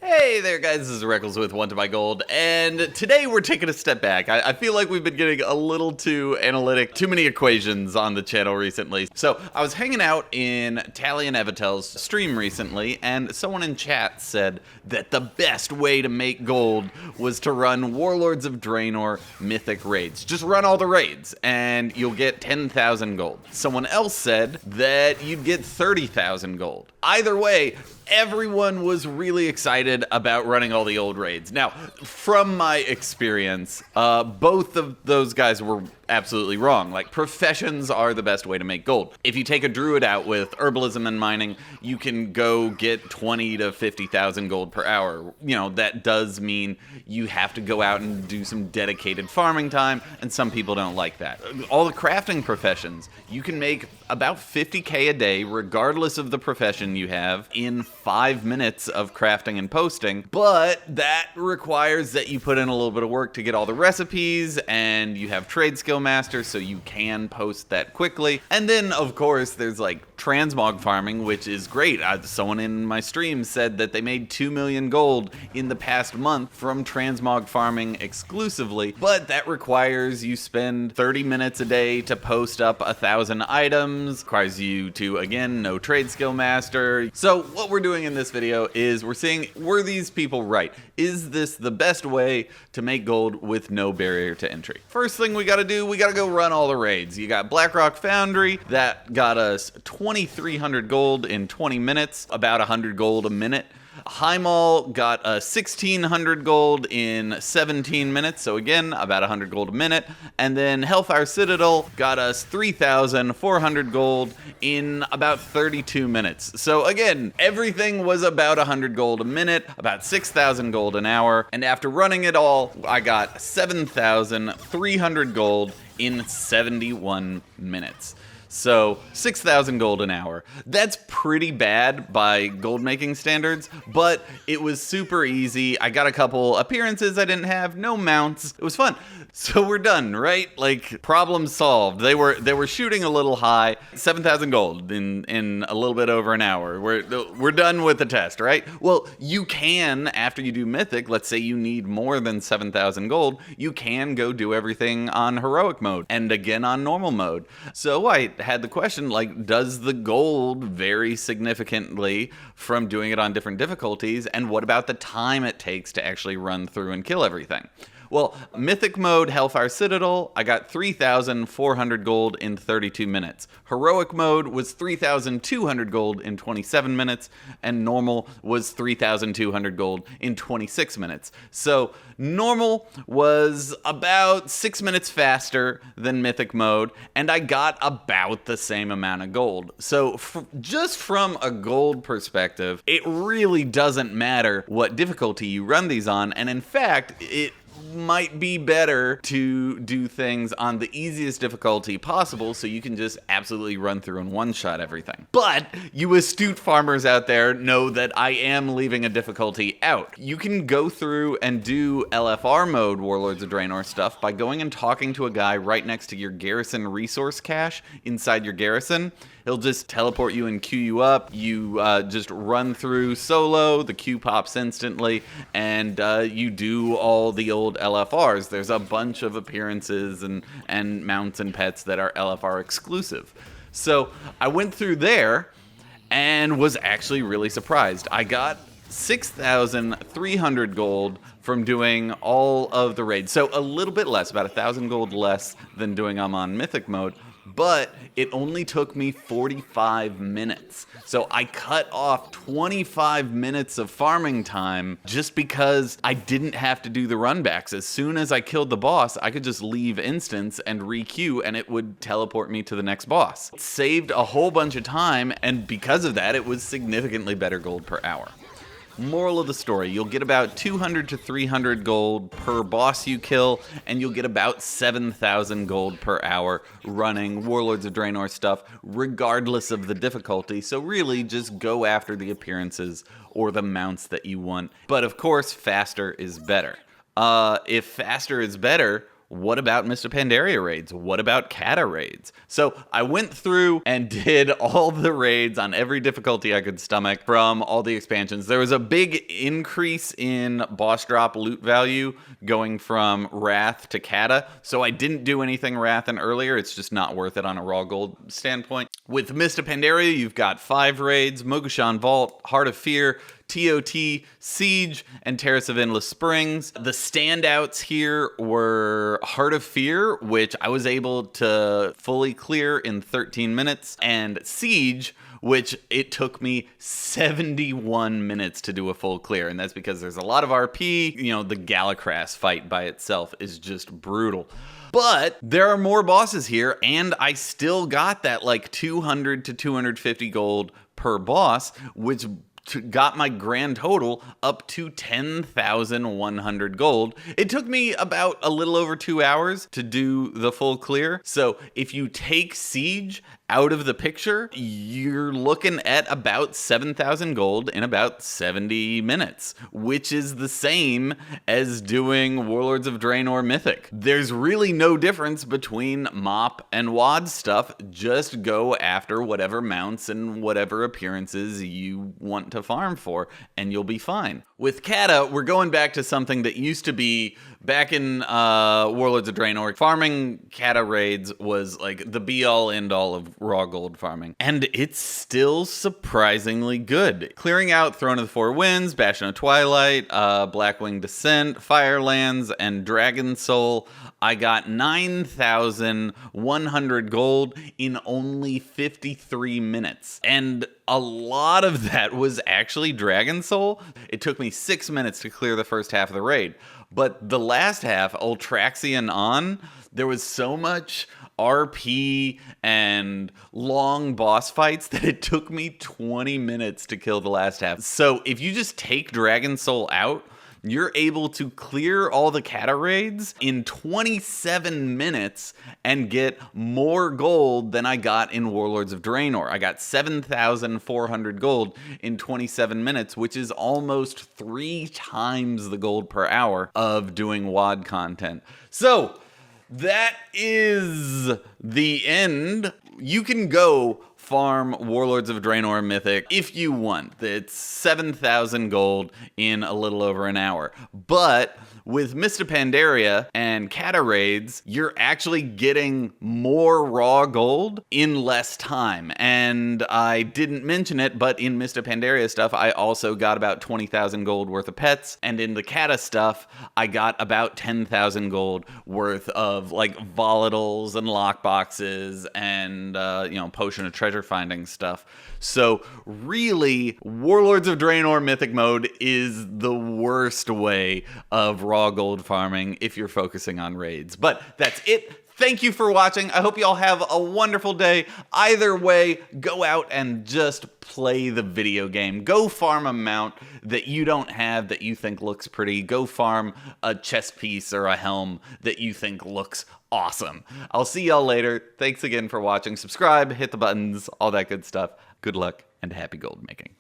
Hey there guys, this is Reckles with WTBGold, and today we're taking a step back. I feel like we've been getting a little too analytic, too many equations on the channel recently. So I was hanging out in Taliesin and Evitel's stream recently, and someone in chat said that the best way to make gold was to run Warlords of Draenor mythic raids. Just run all the raids, and you'll get 10,000 gold. Someone else said that you'd get 30,000 gold. Either way, everyone was really excited about running all the old raids. Now, from my experience, both of those guys were absolutely wrong. Like, professions are the best way to make gold. If you take a druid out with herbalism and mining, you can go get 20 to 50,000 gold per hour. You know, that does mean you have to go out and do some dedicated farming time, and some people don't like that. All the crafting professions, you can make about 50k a day, regardless of the profession you have, in 5 minutes of crafting and posting, but that requires that you put in a little bit of work to get all the recipes, and you have trade skill master, so you can post that quickly. And then, of course, there's like transmog farming, which is great. Someone in my stream said that they made 2 million gold in the past month from transmog farming exclusively, but that requires you spend 30 minutes a day to post up 1,000 items, requires you to, again, know trade skill master. So what we're doing in this video is we're seeing, were these people right? Is this the best way to make gold with no barrier to entry? First thing we gotta do, we gotta go run all the raids. You got Blackrock Foundry, that got us 2,300 gold in 20 minutes, about 100 gold a minute. HIGHMAUL got 1,600 gold in 17 minutes, so again, about 100 gold a minute. And then Hellfire Citadel got us 3,400 gold in about 32 minutes. So again, everything was about 100 gold a minute, about 6,000 gold an hour. And after running it all, I got 7,300 gold in 71 minutes. So 6,000 gold an hour. That's pretty bad by gold making standards, but it was super easy. I got a couple appearances I didn't have, no mounts. It was fun. So we're done, right? Like, problem solved. They were shooting a little high. 7,000 gold in a little bit over an hour. We're done with the test, right? Well, you can, after you do mythic, let's say you need more than 7,000 gold, you can go do everything on heroic mode and again on normal mode. So I had the question, like, does the gold vary significantly from doing it on different difficulties, and what about the time it takes to actually run through and kill everything? Well, mythic mode, Hellfire Citadel, I got 3,400 gold in 32 minutes. Heroic mode was 3,200 gold in 27 minutes, and normal was 3,200 gold in 26 minutes. So normal was about 6 minutes faster than mythic mode, and I got about the same amount of gold. So just from a gold perspective, it really doesn't matter what difficulty you run these on, and in fact, it might be better to do things on the easiest difficulty possible so you can just absolutely run through and one-shot everything. But you astute farmers out there know that I am leaving a difficulty out. You can go through and do LFR mode Warlords of Draenor stuff by going and talking to a guy right next to your garrison resource cache inside your garrison. He'll just teleport you and queue you up. You just run through solo, the queue pops instantly, and you do all the old LFRs. There's a bunch of appearances and mounts and pets that are LFR exclusive. So I went through there and was actually really surprised. I got 6,300 gold from doing all of the raids. So a little bit less, about 1,000 gold less than doing them on mythic mode. But it only took me 45 minutes. So I cut off 25 minutes of farming time just because I didn't have to do the runbacks. As soon as I killed the boss, I could just leave instance and re-queue, and it would teleport me to the next boss. It saved a whole bunch of time, and because of that, it was significantly better gold per hour. Moral of the story, you'll get about 200 to 300 gold per boss you kill, and you'll get about 7,000 gold per hour running Warlords of Draenor stuff, regardless of the difficulty. So really, just go after the appearances or the mounts that you want. But of course, faster is better. If faster is better, what about Mr. Pandaria raids? What about Cata raids? So I went through and did all the raids on every difficulty I could stomach from all the expansions. There was a big increase in boss drop loot value going from Wrath to Cata, so I didn't do anything Wrath and earlier. It's just not worth it on a raw gold standpoint. With Mr. Pandaria, you've got 5 raids: Mogushan Vault, Heart of Fear, TOT, Siege, and Terrace of Endless Springs. The standouts here were Heart of Fear, which I was able to fully clear in 13 minutes, and Siege, which it took me 71 minutes to do a full clear, and that's because there's a lot of RP. You know, the Galacras fight by itself is just brutal. But there are more bosses here, and I still got that like 200 to 250 gold per boss, which got my grand total up to 10,100 gold. It took me about a little over 2 hours to do the full clear. So if you take Siege out of the picture, you're looking at about 7,000 gold in about 70 minutes, which is the same as doing Warlords of Draenor Mythic. There's really no difference between MOP and WoD stuff. Just go after whatever mounts and whatever appearances you want to farm for, and you'll be fine. With Cata, we're going back to something that used to be back in Warlords of Draenor. Farming Cata raids was like the be-all, end-all of raw gold farming, and it's still surprisingly good. Clearing out Throne of the Four Winds, Bastion of Twilight, Blackwing Descent, Firelands, and Dragon Soul, I got 9,100 gold in only 53 minutes. And a lot of that was actually Dragon Soul. It took me 6 minutes to clear the first half of the raid. But the last half, Ultraxian on, there was so much RP and long boss fights that it took me 20 minutes to kill the last half. So if you just take Dragon Soul out, you're able to clear all the Cata raids in 27 minutes and get more gold than I got in Warlords of Draenor. I got 7,400 gold in 27 minutes, which is almost 3 times the gold per hour of doing WoD content. So that is the end. You can go farm Warlords of Draenor Mythic if you want. It's 7,000 gold in a little over an hour. But with Mr. Pandaria and Cata raids, you're actually getting more raw gold in less time. And I didn't mention it, but in Mr. Pandaria stuff, I also got about 20,000 gold worth of pets. And in the Cata stuff, I got about 10,000 gold worth of like volatiles and lockboxes and, potion of treasure finding stuff. So really, Warlords of Draenor Mythic mode is the worst way of raw gold farming if you're focusing on raids. But that's it. Thank you for watching. I hope you all have a wonderful day. Either way, go out and just play the video game. Go farm a mount that you don't have that you think looks pretty. Go farm a chest piece or a helm that you think looks awesome. I'll see y'all later. Thanks again for watching. Subscribe, hit the buttons, all that good stuff. Good luck and happy gold making.